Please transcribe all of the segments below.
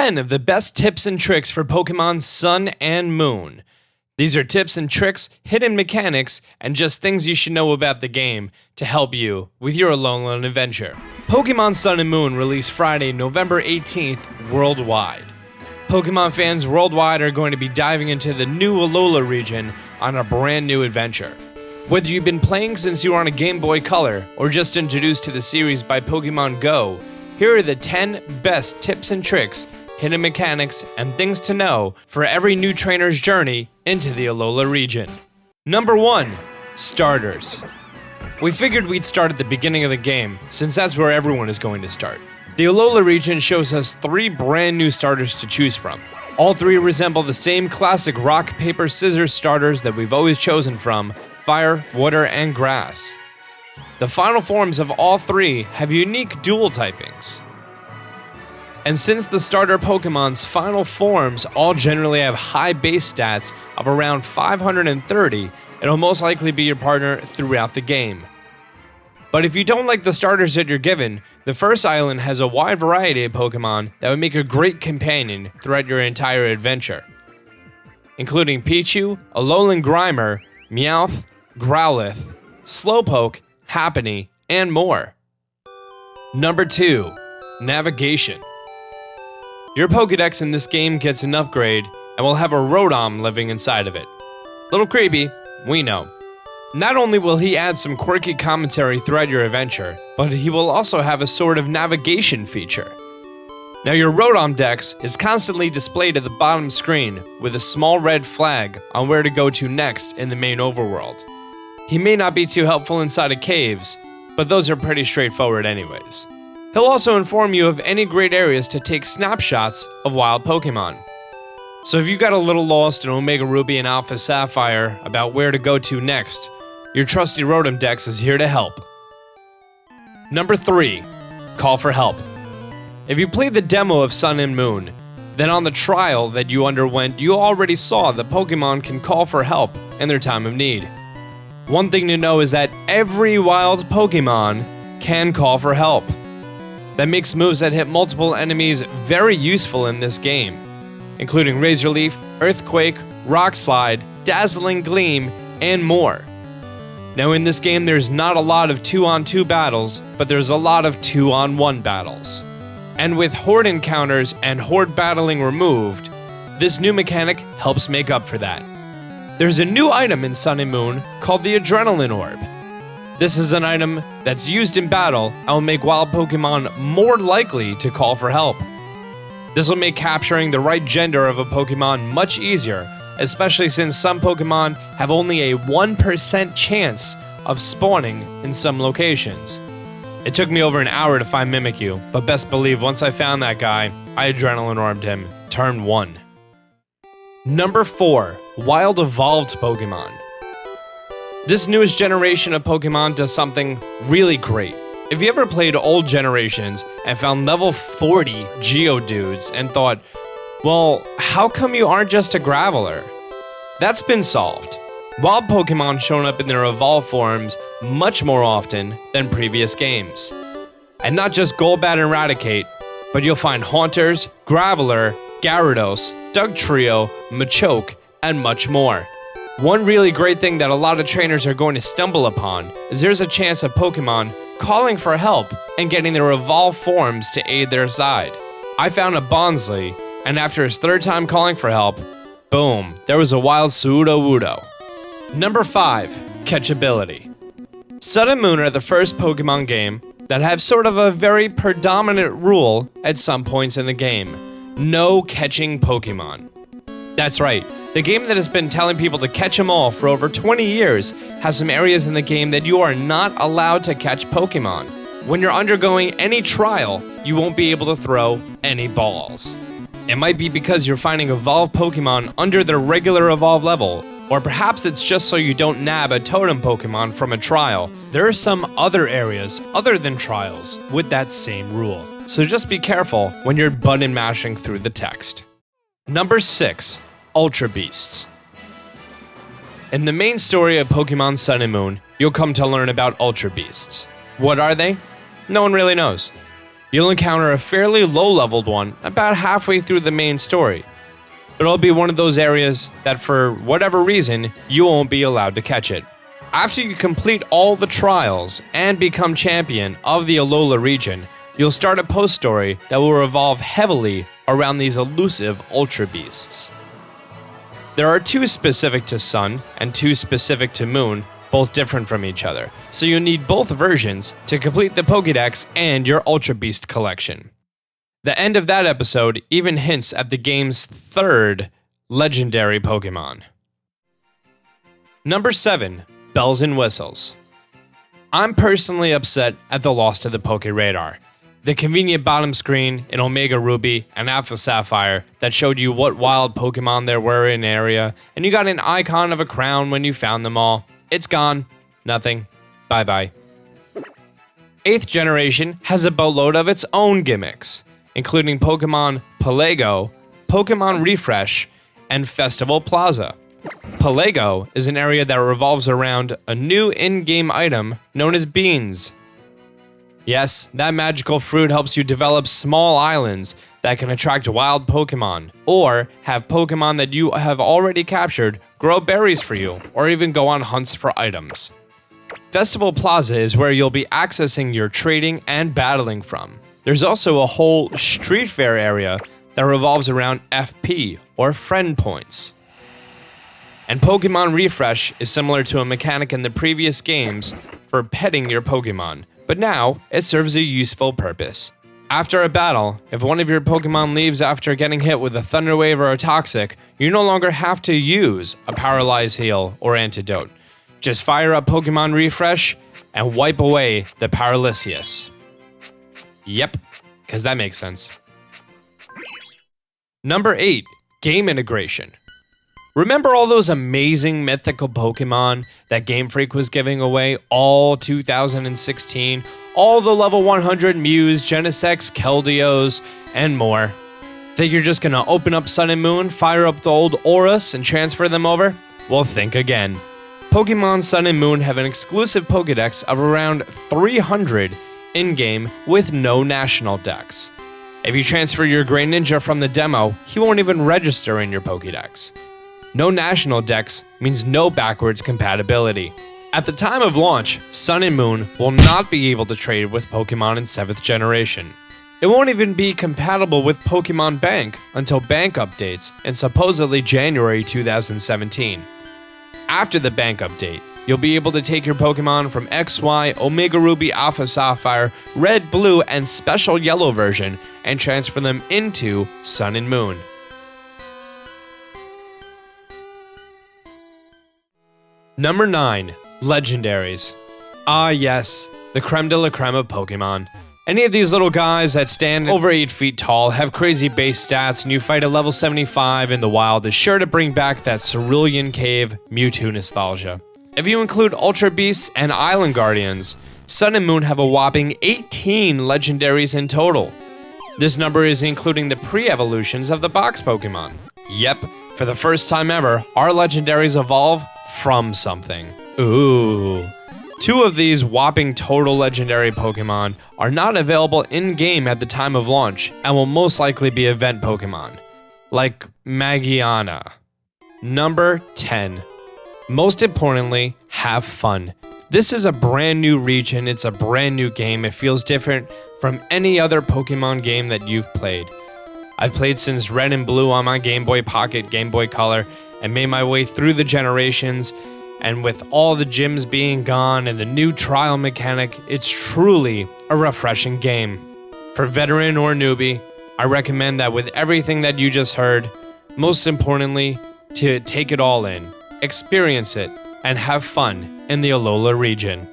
10 of the best tips and tricks for Pokemon Sun and Moon. These are tips and tricks, hidden mechanics, and just things you should know about the game to help you with your Alolan adventure. Pokemon Sun and Moon released Friday, November 18th worldwide. Pokemon fans worldwide are going to be diving into the new Alola region on a brand new adventure. Whether you've been playing since you were on a Game Boy Color or just introduced to the series by Pokemon Go, here are the 10 best tips and tricks, hidden mechanics, and things to know for every new trainer's journey into the Alola region. Number 1. Starters. We figured we'd start at the beginning of the game, since that's where everyone is going to start. The Alola region shows us 3 brand new starters to choose from. All 3 resemble the same classic rock, paper, scissors starters that we've always chosen from: fire, water, and grass. The final forms of all 3 have unique dual typings. And since the starter Pokemon's final forms all generally have high base stats of around 530, it'll most likely be your partner throughout the game. But if you don't like the starters that you're given, the first island has a wide variety of Pokemon that would make a great companion throughout your entire adventure, including Pichu, Alolan Grimer, Meowth, Growlithe, Slowpoke, Happiny, and more. Number 2. Navigation. Your Pokedex in this game gets an upgrade and will have a Rotom living inside of it. Little creepy, we know. Not only will he add some quirky commentary throughout your adventure, but he will also have a sort of navigation feature. Now your Rotom Dex is constantly displayed at the bottom screen with a small red flag on where to go to next in the main overworld. He may not be too helpful inside of caves, but those are pretty straightforward anyways. He'll also inform you of any great areas to take snapshots of wild Pokemon. So if you got a little lost in Omega Ruby and Alpha Sapphire about where to go to next, your trusty Rotom Dex is here to help. Number 3. Call for help. If you played the demo of Sun and Moon, then on the trial that you underwent, you already saw that Pokemon can call for help in their time of need. One thing to know is that every wild Pokemon can call for help. That makes moves that hit multiple enemies very useful in this game, including Razor Leaf, Earthquake, Rock Slide, Dazzling Gleam, and more. Now in this game there's not a lot of 2-on-2 battles, but there's a lot of 2-on-1 battles. And with Horde encounters and Horde battling removed, this new mechanic helps make up for that. There's a new item in Sun and Moon called the Adrenaline Orb. This is an item that's used in battle and will make wild Pokemon more likely to call for help. This will make capturing the right gender of a Pokemon much easier, especially since some Pokemon have only a 1% chance of spawning in some locations. It took me over an hour to find Mimikyu, but best believe once I found that guy, I Adrenaline Orbed him, turn 1. Number 4. Wild Evolved Pokemon. This newest generation of Pokemon does something really great. If you ever played old generations and found level 40 Geodudes and thought, well, how come you aren't just a Graveler? That's been solved. Wild Pokemon shown up in their evolved forms much more often than previous games. And not just Golbat and Raticate, but you'll find Haunters, Graveler, Gyarados, Dugtrio, Machoke, and much more. One really great thing that a lot of trainers are going to stumble upon is there's a chance of Pokemon calling for help and getting their evolved forms to aid their side. I found a Bonsly, and after his 3rd time calling for help, boom, there was a wild Sudowoodo. Number 5. Catchability. Sun and Moon are the first Pokemon game that have sort of a very predominant rule at some points in the game: no catching Pokemon. That's right. The game that has been telling people to catch them all for over 20 years has some areas in the game that you are not allowed to catch Pokemon. When you're undergoing any trial, you won't be able to throw any balls. It might be because you're finding evolved Pokemon under their regular evolve level, or perhaps it's just so you don't nab a totem Pokemon from a trial. There are some other areas other than trials with that same rule, so just be careful when you're button mashing through the text. Number 6. Ultra Beasts. In the main story of Pokemon Sun and Moon, you'll come to learn about Ultra Beasts. What are they? No one really knows. You'll encounter a fairly low-leveled one about halfway through the main story. It'll be one of those areas that for whatever reason, you won't be allowed to catch it. After you complete all the trials and become champion of the Alola region, you'll start a post-story that will revolve heavily around these elusive Ultra Beasts. There are 2 specific to Sun and 2 specific to Moon, both different from each other, so you'll need both versions to complete the Pokédex and your Ultra Beast collection. The end of that episode even hints at the game's 3rd legendary Pokémon. Number 7. Bells and Whistles. I'm personally upset at the loss to the Pokéradar. The convenient bottom screen in Omega Ruby and Alpha Sapphire that showed you what wild Pokemon there were in an area, and you got an icon of a crown when you found them all. It's gone. Nothing. Bye-bye. 8th generation has a boatload of its own gimmicks, including Pokemon Pelego, Pokemon Refresh, and Festival Plaza. Pelego is an area that revolves around a new in-game item known as beans. Yes, that magical fruit helps you develop small islands that can attract wild Pokemon, or have Pokemon that you have already captured grow berries for you, or even go on hunts for items. Festival Plaza is where you'll be accessing your trading and battling from. There's also a whole street fair area that revolves around FP, or friend points. And Pokemon Refresh is similar to a mechanic in the previous games for petting your Pokemon, but now it serves a useful purpose. After a battle, if one of your Pokemon leaves after getting hit with a Thunder Wave or a Toxic, you no longer have to use a Paralyze Heal or Antidote. Just fire up Pokemon Refresh and wipe away the Paralysius. Yep, because that makes sense. Number 8. Game integration. Remember all those amazing mythical Pokemon that Game Freak was giving away all 2016? All the level 100 Mews, Genesects, Keldeos, and more. Think you're just gonna open up Sun and Moon, fire up the old Aurus, and transfer them over? Well, think again. Pokemon Sun and Moon have an exclusive Pokédex of around 300 in-game with no national dex. If you transfer your Greninja from the demo, he won't even register in your Pokédex. No national dex means no backwards compatibility. At the time of launch, Sun and Moon will not be able to trade with Pokemon in 7th generation. It won't even be compatible with Pokemon Bank until Bank updates in supposedly January 2017. After the Bank update, you'll be able to take your Pokemon from XY, Omega Ruby, Alpha Sapphire, Red, Blue, and Special Yellow version and transfer them into Sun and Moon. Number 9. Legendaries. Ah yes, the creme de la creme of Pokemon. Any of these little guys that stand over 8 feet tall, have crazy base stats, and you fight at level 75 in the wild is sure to bring back that Cerulean Cave Mewtwo nostalgia. If you include Ultra Beasts and Island Guardians, Sun and Moon have a whopping 18 legendaries in total. This number is including the pre-evolutions of the box Pokemon. Yep, for the first time ever, our legendaries evolve from something. Ooh. 2 of these whopping total legendary Pokemon are not available in-game at the time of launch and will most likely be event Pokemon, like Magiana. Number 10. Most importantly, have fun. This is a brand new region, it's a brand new game, it feels different from any other Pokemon game that you've played. I've played since Red and Blue on my Game Boy Pocket, Game Boy Color, and made my way through the generations, and with all the gyms being gone and the new trial mechanic, it's truly a refreshing game. For veteran or newbie, I recommend that with everything that you just heard, most importantly, to take it all in, experience it, and have fun in the Alola region.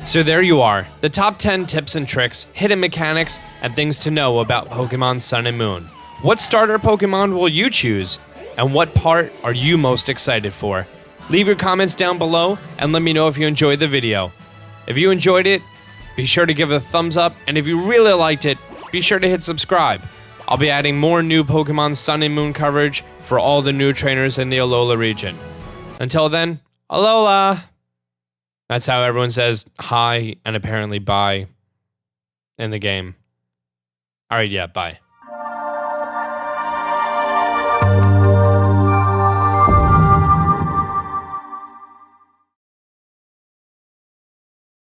So there you are, the top 10 tips and tricks, hidden mechanics, and things to know about Pokemon Sun and Moon. What starter Pokemon will you choose? And what part are you most excited for? Leave your comments down below and let me know if you enjoyed the video. If you enjoyed it, be sure to give it a thumbs up, and if you really liked it, be sure to hit subscribe. I'll be adding more new Pokemon Sun and Moon coverage for all the new trainers in the Alola region. Until then, Alola! That's how everyone says hi and apparently bye. in the game. All right, yeah, bye.